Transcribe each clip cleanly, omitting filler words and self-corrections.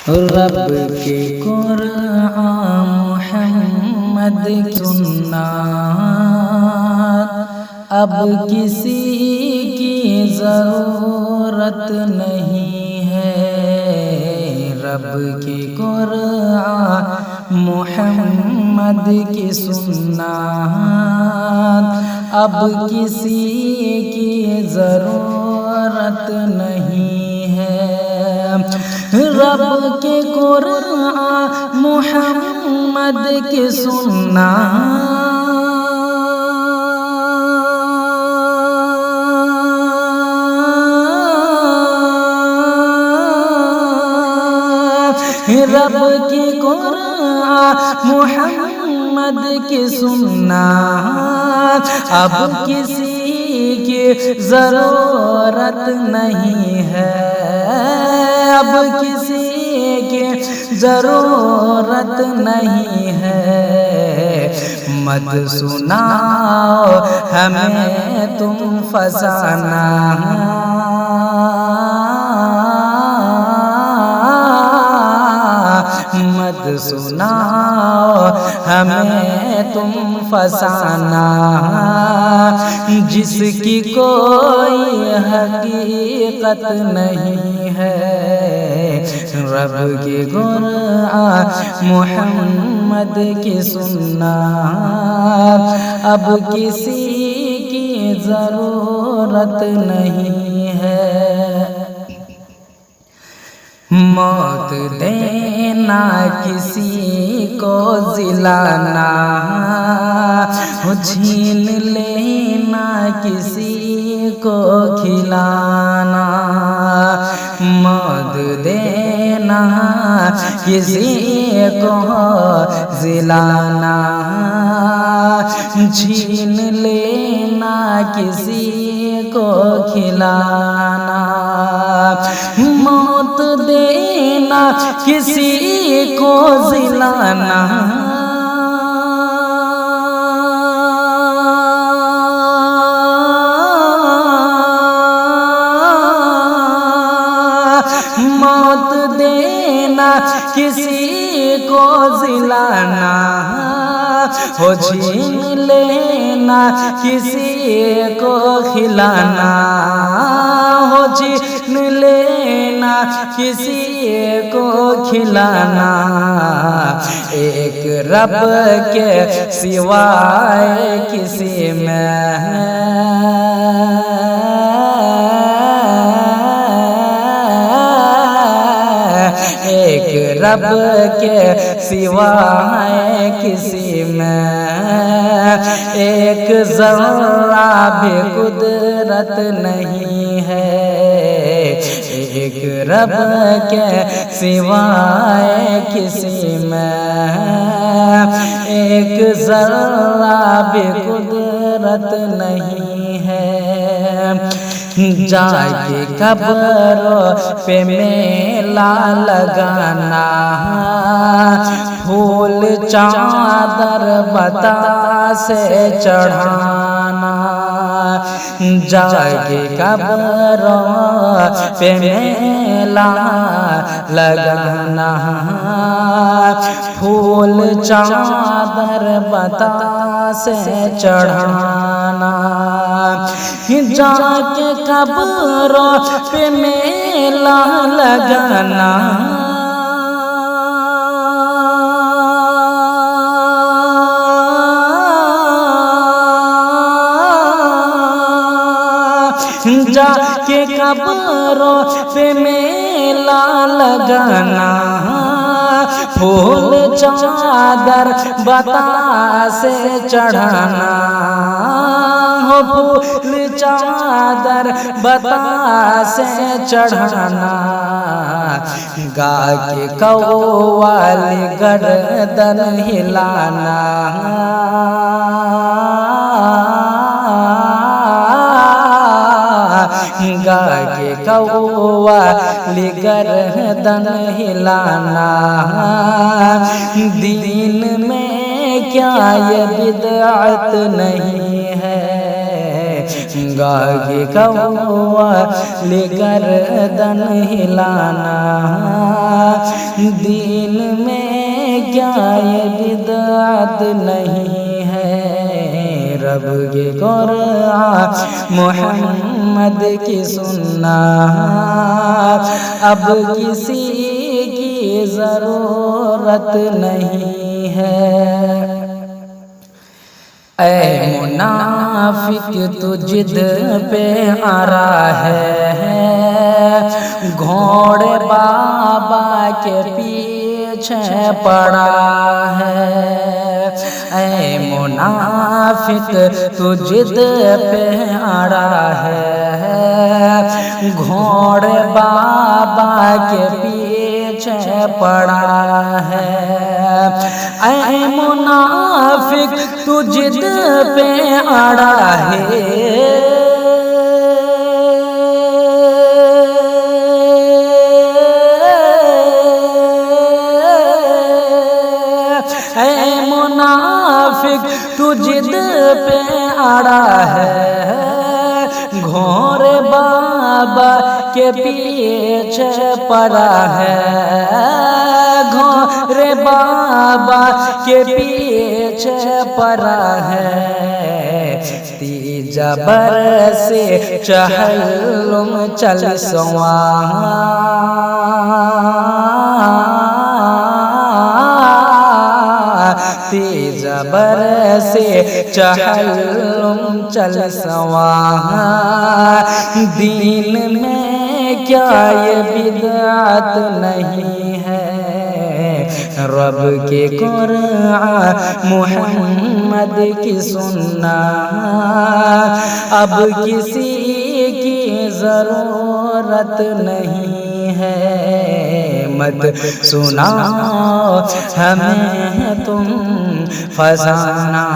رب کے قرآن محمد سنت اب کسی کی ضرورت نہیں ہے۔ رب کے قرآن محمد کی سنت اب کسی کی ضرورت نہیں ہے۔ رب کے قرآن محمد کی سنت رب کی قرآن محمد کی سنت اب کسی کی ضرورت نہیں ہے۔ اب کسی کی ضرورت نہیں ہے۔ مت سناؤ ہمیں تم فسانہ، مت سناؤ ہمیں تم فسانہ، جس کی کوئی حقیقت نہیں ہے۔ رب کے قرآن محمد کی سنت اب کسی کی ضرورت نہیں ہے۔ موت دینا کسی کو ضلانا، چھین لینا کسی کو کھلانا۔ موت دینا کسی کو ضلانا، چھین لینا کسی کو کھلانا۔ موت دینا کسی کو ضلانا، موت دینا کسی کو ضلانا، ہو چھین لینا کسی کو کھلانا، ہو چھین لینا کسی کو کھلانا۔ ایک رب کے سوائے کسی میں ایک رب کے سوائے کسی میں ایک ذرہ بھی قدرت نہیں ہے۔ ایک رب کے سوائے کسی میں ایک ذرہ بھی قدرت نہیں ہے۔ جا کے قبروں پہ میلہ لگانا، پھول چادر بتاسے چڑھانا۔ جا کے قبروں پہ میلہ لگانا، پھول چادر بتاسے چڑھانا۔ جا کے قبروں پہ میلہ لگانا، جا کے قبروں پہ میلہ لگانا، پھول چادر بتاسے چڑھانا، پھول چادر بتاسے چڑھانا۔ گا کے قوالی گردن ہلانا، گا کے قوالی گردن ہلانا۔ دین میں کیا یہ بدعت نہیں ہے؟ گاہ قوالی گردن ہلانا، دین میں کیا یہ بدعت نہیں ہے، رب کے قرآن محمد کی سننا، اب کسی کی ضرورت نہیں ہے۔ اے منافق تو جد پہ آرا ہے، گھوڑے بابا کے پیچھے پڑا ہے۔ اے منافق تو جد پہ آڑا ہے، گھوڑے بابا کے پیچھے پڑا ہے۔ اے منافق تو جد پہ آڑا ہے، اے منافق تو جد پہ اڑا ہے، گھوڑے بابا کے پیچھے پڑا ہے، گھوڑے بابا کے پیچھے پڑا ہے۔ تیجا بر سے چہلم چل سواں، تیجا بر سے چہلم چل سواں، دین میں کیا یہ بدعت نہیں ہے، رب کے قرآن محمد کی سننا، اب کسی کی ضرورت نہیں ہے۔ مت سناؤ ہمیں تم فسانہ،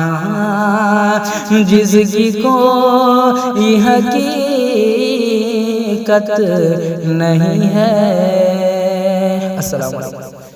جس کی کوئی حقیقت نہیں ہے۔ السلام علیکم۔